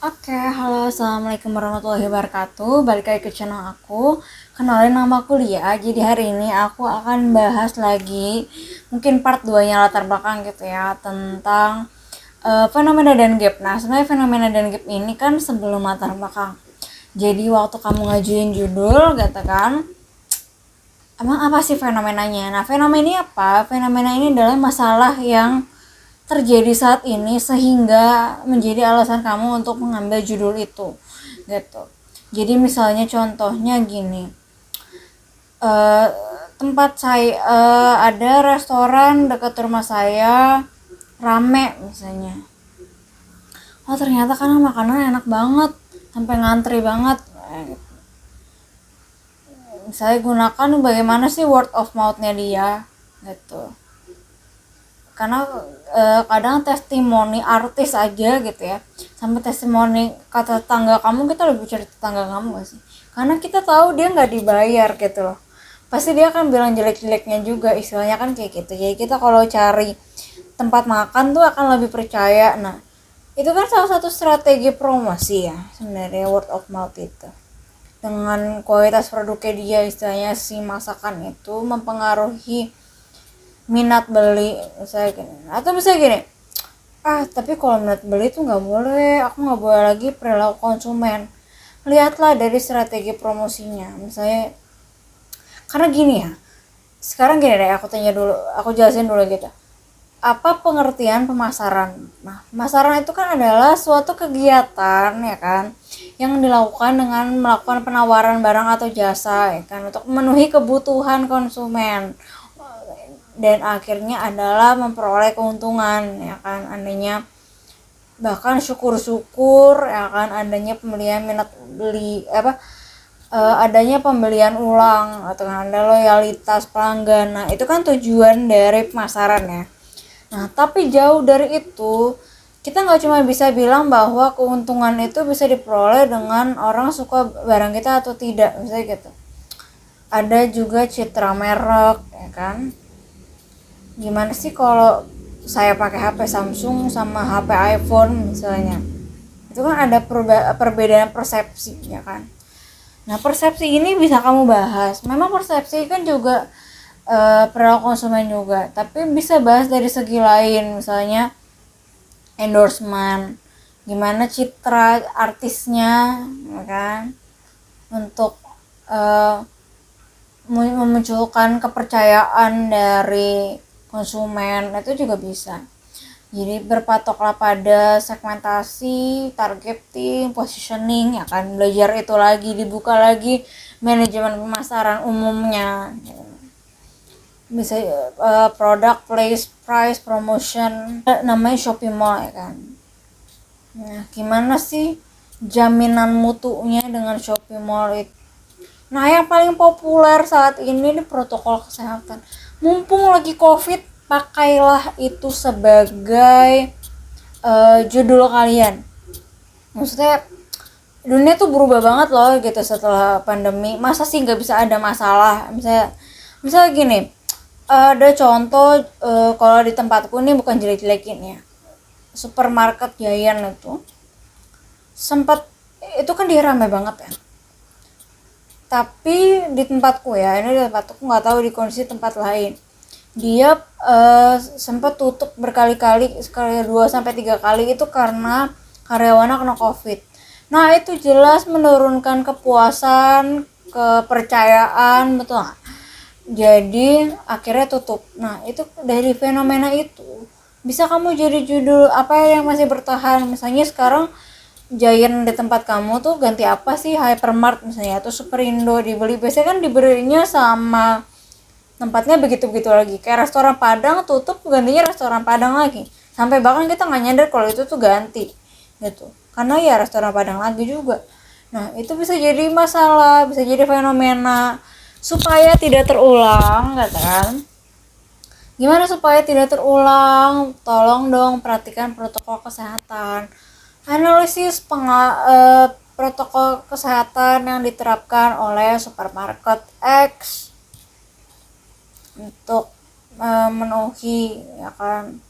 Oke, halo, assalamualaikum warahmatullahi wabarakatuh. Balik lagi ke channel aku. Kenalin, nama aku Lia. Jadi hari ini aku akan bahas lagi, mungkin part 2 nya latar belakang gitu ya, tentang fenomena dan gap. Nah, sebenarnya fenomena dan gap ini kan sebelum latar belakang. Jadi waktu kamu ngajuin judul, gitu kan, emang apa sih fenomenanya? Nah, fenomena ini apa? Fenomena ini adalah masalah yang terjadi saat ini sehingga menjadi alasan kamu untuk mengambil judul itu, gitu. Jadi misalnya contohnya gini, eh, tempat saya, ada restoran dekat rumah saya rame misalnya. Oh, ternyata kan makanan enak banget sampai ngantri banget. Saya gunakan bagaimana sih word of mouth-nya dia, gitu. Karena kadang testimoni artis aja gitu ya, sampai testimoni kata tetangga kamu, kita lebih cari tetangga kamu gak sih? Karena kita tahu dia nggak dibayar gitu loh, pasti dia akan bilang jelek-jeleknya juga, istilahnya kan kayak gitu. Jadi kita kalau cari tempat makan tuh akan lebih percaya. Nah, itu kan salah satu strategi promosi ya sebenarnya, word of mouth itu. Dengan kualitas produknya dia, istilahnya si masakan itu mempengaruhi minat beli misalnya gini. Atau misalnya gini, tapi kalau minat beli tuh nggak boleh, aku nggak boleh lagi perilaku konsumen. Lihatlah dari strategi promosinya misalnya. Karena gini ya, sekarang gini deh, aku tanya dulu, aku jelasin dulu gitu, apa pengertian pemasaran. Nah, pemasaran itu kan adalah suatu kegiatan ya kan, yang dilakukan dengan melakukan penawaran barang atau jasa ya kan, untuk memenuhi kebutuhan konsumen, dan akhirnya adalah memperoleh keuntungan ya kan, adanya bahkan syukur-syukur ya kan, adanya pembelian minat beli adanya pembelian ulang atau ada loyalitas pelanggan. Nah, itu kan tujuan dari pemasaran ya. Nah, tapi jauh dari itu, kita nggak cuma bisa bilang bahwa keuntungan itu bisa diperoleh dengan orang suka barang kita atau tidak, misalnya gitu. Ada juga citra merek ya kan. Gimana sih kalau saya pakai HP Samsung sama HP iPhone misalnya, itu kan ada perbedaan persepsi ya kan. Nah, persepsi ini bisa kamu bahas. Memang persepsi kan juga perilaku konsumen juga, tapi bisa bahas dari segi lain, misalnya endorsement, gimana citra artisnya ya kan, untuk eh, memunculkan kepercayaan dari konsumen, itu juga bisa. Jadi berpatoklah pada segmentasi, targeting, positioning ya kan, belajar itu lagi, dibuka lagi manajemen pemasaran umumnya. Bisa product, place, price, promotion, namanya Shopee Mall ya kan. Nah, gimana sih jaminan mutunya dengan Shopee Mall itu? Nah, yang paling populer saat ini di protokol kesehatan. Mumpung lagi COVID, pakailah itu sebagai judul kalian. Maksudnya dunia tuh berubah banget loh gitu setelah pandemi. Masa sih nggak bisa ada masalah? Misalnya gini, ada contoh, kalau di tempatku ini bukan jelek-jelekin ya. Supermarket Giant itu sempat, itu kan dia ramai banget ya, tapi di tempatku ya, ini di tempatku, nggak tahu di kondisi tempat lain, dia sempat tutup berkali-kali, sekali 2 sampai 3 kali itu karena karyawannya kena covid. Nah, itu jelas menurunkan kepuasan, kepercayaan, betul gak? Jadi akhirnya tutup. Nah, itu dari fenomena itu bisa kamu jadi judul apa yang masih bertahan. Misalnya sekarang Giant di tempat kamu tuh ganti apa sih, Hypermart misalnya atau Superindo dibeli, biasanya kan diberinya sama tempatnya begitu-begitu lagi. Kayak restoran Padang tutup, gantinya restoran Padang lagi, sampai bahkan kita nggak nyadar kalau itu tuh ganti gitu, karena ya restoran Padang lagi juga. Nah, itu bisa jadi masalah, bisa jadi fenomena. Supaya tidak terulang kan, gimana supaya tidak terulang, tolong dong perhatikan protokol kesehatan, analisis protokol kesehatan yang diterapkan oleh supermarket X untuk memenuhi ya kan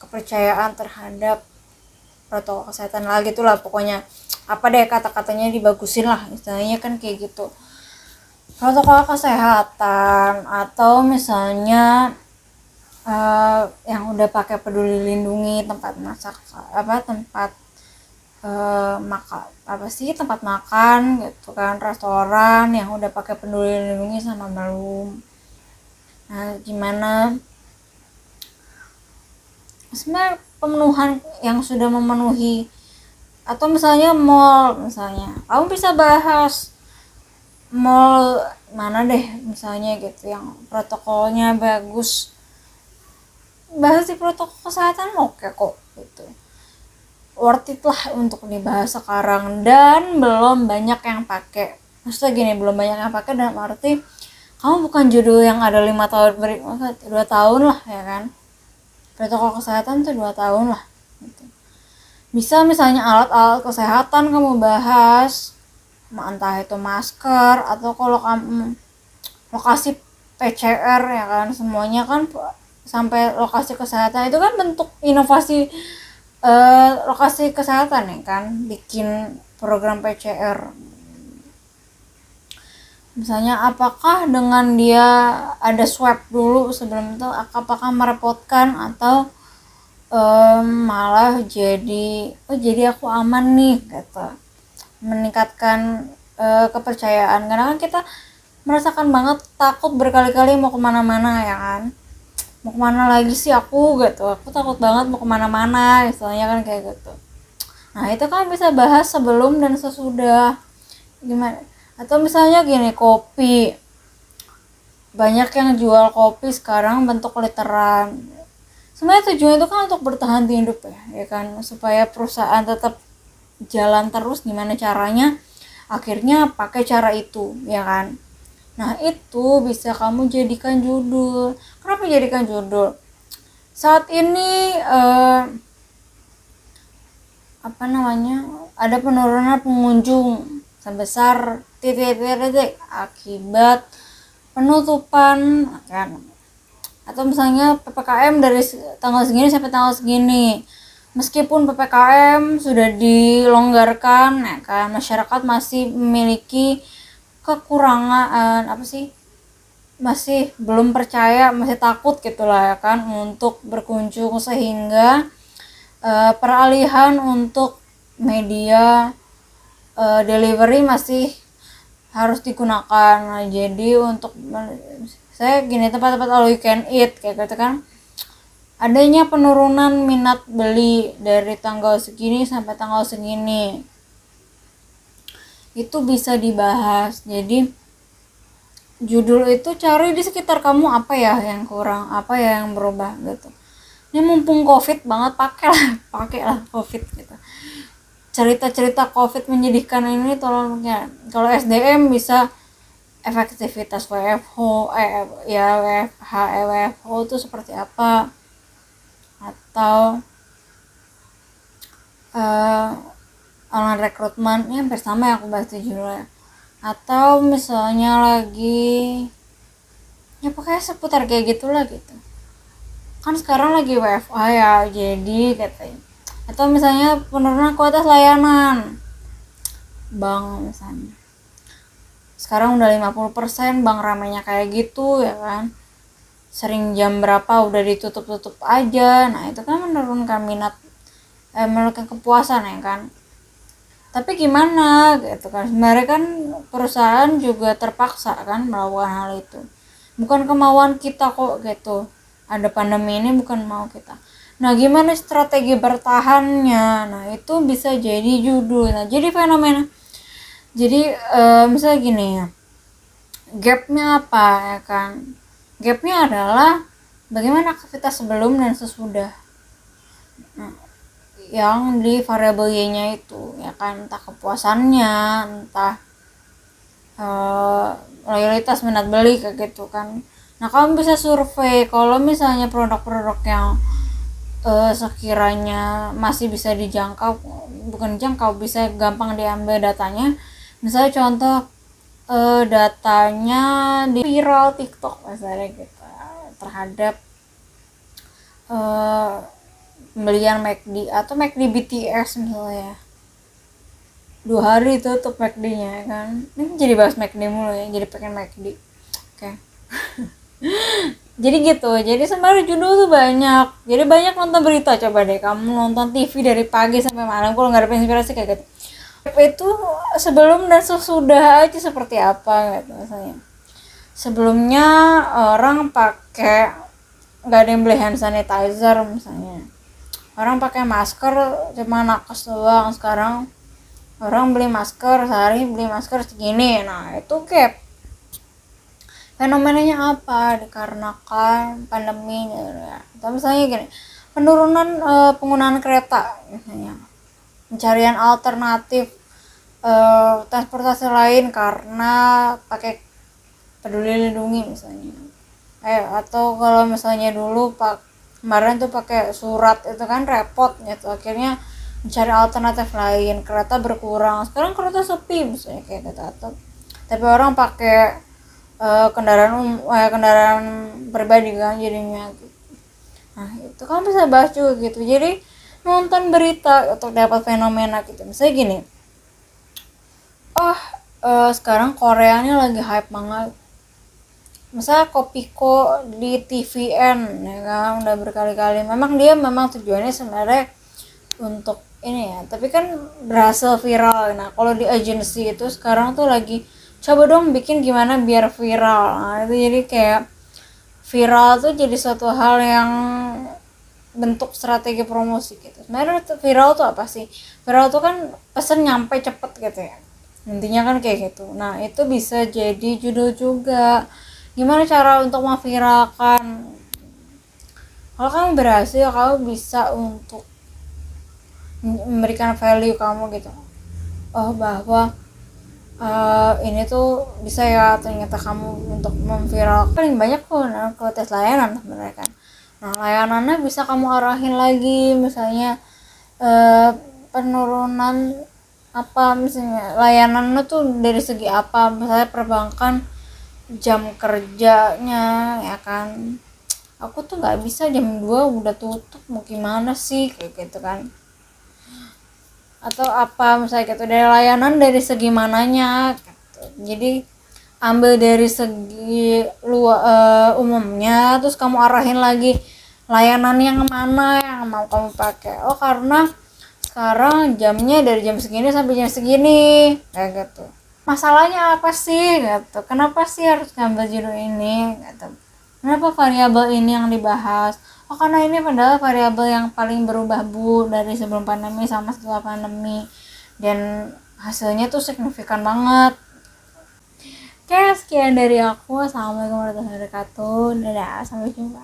kepercayaan terhadap protokol kesehatan lah gitulah pokoknya, apa deh kata-katanya dibagusin lah istilahnya kan kayak gitu. Protokol kesehatan atau misalnya yang udah pakai peduli lindungi, tempat masak tempat tempat makan gitu kan, restoran yang udah pakai peduli lindungi sama belum. Nah gimana sebenarnya pemenuhan yang sudah memenuhi, atau misalnya mall, misalnya kamu bisa bahas mall mana deh misalnya gitu yang protokolnya bagus, bahas di protokol kesehatan oke kok gitu, worth it lah untuk dibahas sekarang. Dan belum banyak yang pakai, maksudnya gini, belum banyak yang pakai dalam arti kamu bukan judul yang ada 5 tahun 2 tahun lah ya kan, protokol kesehatan tuh 2 tahun lah gitu. Bisa misalnya alat-alat kesehatan kamu bahas, entah itu masker atau kalau kamu lokasi PCR ya kan, semuanya kan sampai lokasi kesehatan itu kan bentuk inovasi lokasi kesehatan ya kan, bikin program PCR. Misalnya apakah dengan dia ada swab dulu sebelum itu apakah merepotkan atau malah jadi aku aman nih gitu, meningkatkan kepercayaan. Karena kan kita merasakan banget takut berkali-kali mau kemana-mana ya kan, mau kemana lagi sih aku gitu, aku takut banget mau kemana-mana istilahnya kan kayak gitu. Nah itu kan bisa bahas sebelum dan sesudah gimana. Atau misalnya gini, kopi, banyak yang jual kopi sekarang bentuk literan. Sebenarnya tujuannya itu kan untuk bertahan hidup ya kan, supaya perusahaan tetap jalan terus. Gimana caranya, akhirnya pakai cara itu ya kan. Nah itu bisa kamu jadikan judul. Kenapa jadikan judul? Saat ini ada penurunan pengunjung sebesar titik akibat penutupan kan, atau misalnya PPKM dari tanggal segini sampai tanggal segini. Meskipun PPKM sudah dilonggarkan ya kan, masyarakat masih memiliki kekurangan masih belum percaya, masih takut gitulah ya kan untuk berkunjung, sehingga peralihan untuk media delivery masih harus digunakan. Nah, jadi untuk saya gini, tempat-tempat all you can eat kayak gitu kan, adanya penurunan minat beli dari tanggal segini sampai tanggal segini, itu bisa dibahas. Jadi judul itu cari di sekitar kamu apa ya yang kurang, apa ya yang berubah gitu. Ini mumpung covid banget, pakailah covid gitu, cerita-cerita covid menyedihkan ini tolong ya. Kalau SDM bisa efektivitas WFH WFH itu seperti apa, atau online rekrutmen ini hampir sama yang aku bahas di judulnya. Atau misalnya lagi ya pokoknya seputar kayak gitulah gitu kan, sekarang lagi WFH ya jadi katanya. Atau misalnya penurunan kualitas layanan bank misalnya, sekarang udah 50%, bank ramainya kayak gitu ya kan, sering jam berapa udah ditutup aja. Nah itu kan menurunkan menurunkan kepuasan ya kan. Tapi gimana gitu kan, sebenarnya kan perusahaan juga terpaksa kan melakukan hal itu, bukan kemauan kita kok gitu. Ada pandemi ini bukan mau kita. Nah gimana strategi bertahannya, nah itu bisa jadi judul. Nah jadi fenomena, jadi misalnya gini ya, gapnya apa ya kan, gapnya adalah bagaimana aktivitas sebelum dan sesudah. Nah, yang di variabel Y-nya itu ya kan, entah kepuasannya, entah loyalitas minat beli kayak gitu kan. Nah kamu bisa survei kalau misalnya produk-produk yang sekiranya masih bisa dijangkau, bukan dijangkau, bisa gampang diambil datanya. Misalnya contoh datanya di viral TikTok misalnya gitu, terhadap pembelian McD atau McD BTS misalnya 2 hari tutup McD-nya kan. Ini jadi bahas McD mulu ya, jadi pengen McD. Oke. Jadi gitu, jadi sebenarnya judul tuh banyak, jadi banyak nonton berita. Coba deh kamu nonton TV dari pagi sampai malam kalau nggak ada inspirasi kayak gitu. Itu sebelum dan sesudah aja seperti apa gitu misalnya. Sebelumnya orang pakai, nggak ada yang beli hand sanitizer misalnya, orang pakai masker cuma nakes doang. Sekarang orang beli masker, sehari beli masker segini. Nah itu kayak fenomenanya apa, dikarenakan pandemi ya. Atau misalnya gini, penurunan penggunaan kereta misalnya, pencarian alternatif transportasi lain karena pakai peduli lindungi misalnya. Atau kalau misalnya dulu kemarin tuh pakai surat itu kan repot gitu, akhirnya mencari alternatif lain, kereta berkurang, sekarang kereta sepi misalnya kayak gitu. Atau tapi orang pakai kendaraan pribadi kan jadinya gitu. Nah itu kan bisa bahas juga gitu. Jadi nonton berita untuk dapat fenomena gitu. Misalnya gini, sekarang Korea ini lagi hype banget, misalnya Kopiko di TVN ya kan, udah berkali-kali. Memang tujuannya sebenarnya untuk ini ya, tapi kan berhasil viral. Nah kalau di agensi itu sekarang tuh lagi coba dong bikin gimana biar viral. Nah itu jadi kayak viral tuh jadi suatu hal yang bentuk strategi promosi gitu. Sebenarnya viral tuh apa sih? Viral tuh kan pesan nyampe cepet gitu ya, intinya kan kayak gitu. Nah itu bisa jadi judul juga, gimana cara untuk memviralkan. Kalau kamu berhasil, kamu bisa untuk memberikan value kamu gitu, bahwa ini tuh bisa ya ternyata kamu untuk memviralkan. Paling banyak kok ke tes layanan sebenarnya kan. Nah layanannya bisa kamu arahin lagi, misalnya penurunan apa, misalnya layanannya tuh dari segi apa, misalnya perbankan jam kerjanya ya kan, aku tuh nggak bisa jam 2 udah tutup, mau gimana sih kayak gitu kan. Atau apa misalnya gitu, dari layanan dari segi mananya gitu. Jadi ambil dari segi umumnya, terus kamu arahin lagi layanan yang mana yang mau kamu pakai. Karena sekarang jamnya dari jam segini sampai jam segini kayak gitu. Masalahnya apa sih gitu, kenapa sih harus ngambil judul ini gitu, kenapa variabel ini yang dibahas. Karena ini padahal variabel yang paling berubah bu dari sebelum pandemi sama setelah pandemi, dan hasilnya tuh signifikan banget. Oke, sekian dari aku. Assalamualaikum warahmatullahi wabarakatuh. Dadah, sampai jumpa.